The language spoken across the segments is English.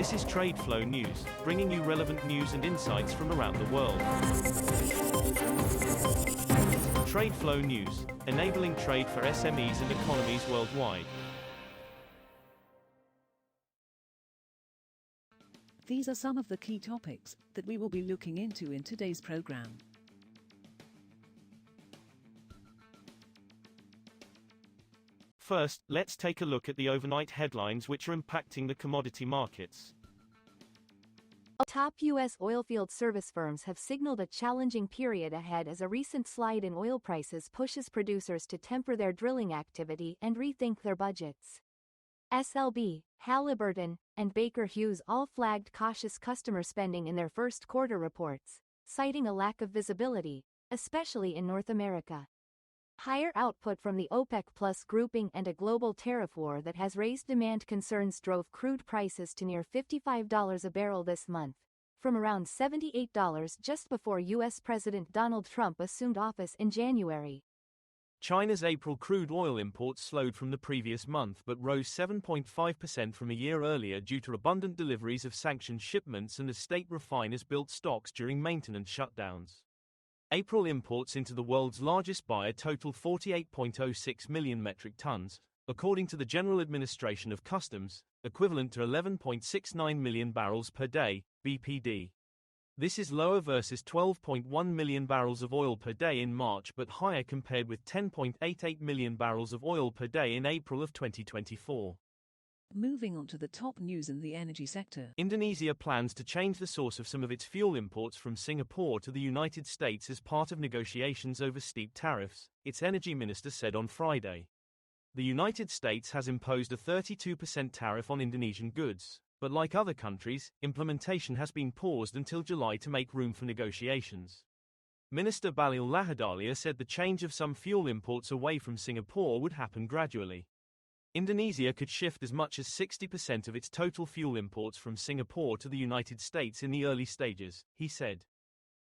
This is TradeFlow News, bringing you relevant news and insights from around the world. TradeFlow News, enabling trade for SMEs and economies worldwide. These are some of the key topics that we will be looking into in today's program. First, let's take a look at the overnight headlines which are impacting the commodity markets. Top U.S. oilfield service firms have signaled a challenging period ahead as a recent slide in oil prices pushes producers to temper their drilling activity and rethink their budgets. SLB, Halliburton, and Baker Hughes all flagged cautious customer spending in their first quarter reports, citing a lack of visibility, especially in North America. Higher output from the OPEC Plus grouping and a global tariff war that has raised demand concerns drove crude prices to near $55 a barrel this month, from around $78 just before U.S. President Donald Trump assumed office in January. China's April crude oil imports slowed from the previous month but rose 7.5% from a year earlier due to abundant deliveries of sanctioned shipments and as state refiners built stocks during maintenance shutdowns. April imports into the world's largest buyer totaled 48.06 million metric tons, according to the General Administration of Customs, equivalent to 11.69 million barrels per day, BPD. This is lower versus 12.1 million barrels of oil per day in March but higher compared with 10.88 million barrels of oil per day in April of 2024. Moving on to the top news in the energy sector. Indonesia plans to change the source of some of its fuel imports from Singapore to the United States as part of negotiations over steep tariffs, its energy minister said on Friday. The United States has imposed a 32% tariff on Indonesian goods, but like other countries, implementation has been paused until July to make room for negotiations. Minister Bahlil Lahadalia said the change of some fuel imports away from Singapore would happen gradually. Indonesia could shift as much as 60% of its total fuel imports from Singapore to the United States in the early stages, he said.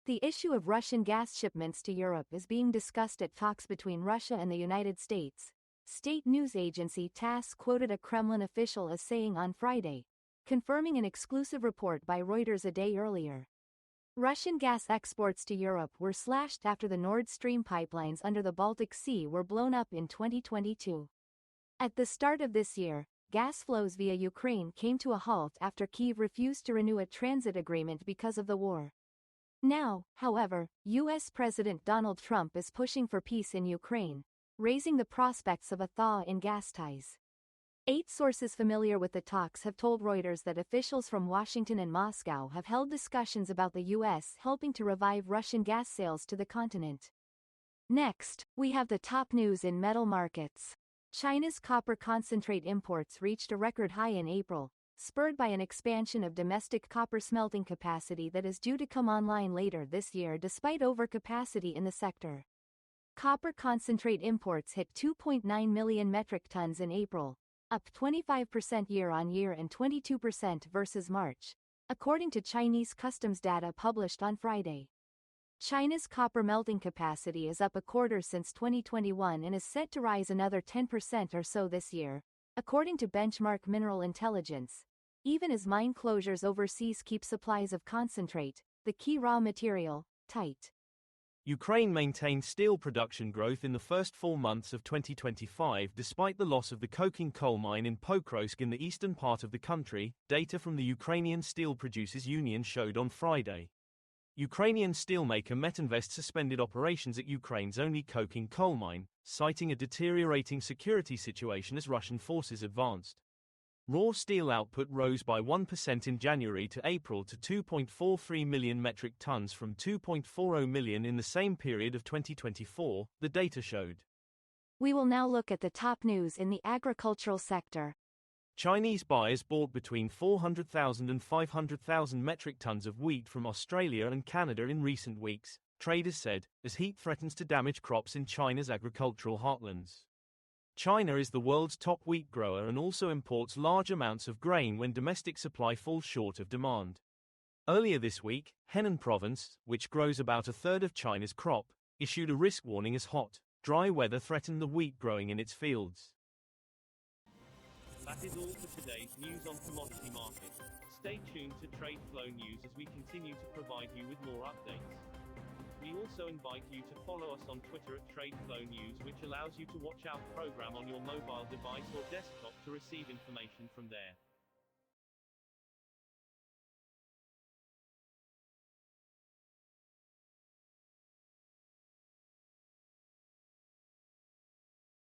The issue of Russian gas shipments to Europe is being discussed at talks between Russia and the United States, state news agency TASS quoted a Kremlin official as saying on Friday, confirming an exclusive report by Reuters a day earlier. Russian gas exports to Europe were slashed after the Nord Stream pipelines under the Baltic Sea were blown up in 2022. At the start of this year, gas flows via Ukraine came to a halt after Kyiv refused to renew a transit agreement because of the war. Now, however, U.S. President Donald Trump is pushing for peace in Ukraine, raising the prospects of a thaw in gas ties. 8 sources familiar with the talks have told Reuters that officials from Washington and Moscow have held discussions about the U.S. helping to revive Russian gas sales to the continent. Next, we have the top news in metal markets. China's copper concentrate imports reached a record high in April, spurred by an expansion of domestic copper smelting capacity that is due to come online later this year despite overcapacity in the sector. Copper concentrate imports hit 2.9 million metric tons in April, up 25% year-on-year and 22% versus March, according to Chinese customs data published on Friday. China's copper melting capacity is up a quarter since 2021 and is set to rise another 10% or so this year, according to Benchmark Mineral Intelligence, even as mine closures overseas keep supplies of concentrate, the key raw material, tight. Ukraine maintained steel production growth in the first 4 months of 2025 despite the loss of the coking coal mine in Pokrovsk in the eastern part of the country, data from the Ukrainian Steel Producers Union showed on Friday. Ukrainian steelmaker Metinvest suspended operations at Ukraine's only coking coal mine, citing a deteriorating security situation as Russian forces advanced. Raw steel output rose by 1% in January to April to 2.43 million metric tons from 2.40 million in the same period of 2024, the data showed. We will now look at the top news in the agricultural sector. Chinese buyers bought between 400,000 and 500,000 metric tons of wheat from Australia and Canada in recent weeks, traders said, as heat threatens to damage crops in China's agricultural heartlands. China is the world's top wheat grower and also imports large amounts of grain when domestic supply falls short of demand. Earlier this week, Henan province, which grows about a third of China's crop, issued a risk warning as hot, dry weather threatened the wheat growing in its fields. That is all for today's news on commodity markets. Stay tuned to TradeFlow News as we continue to provide you with more updates. We also invite you to follow us on Twitter at TradeFlow News, which allows you to watch our program on your mobile device or desktop to receive information from there.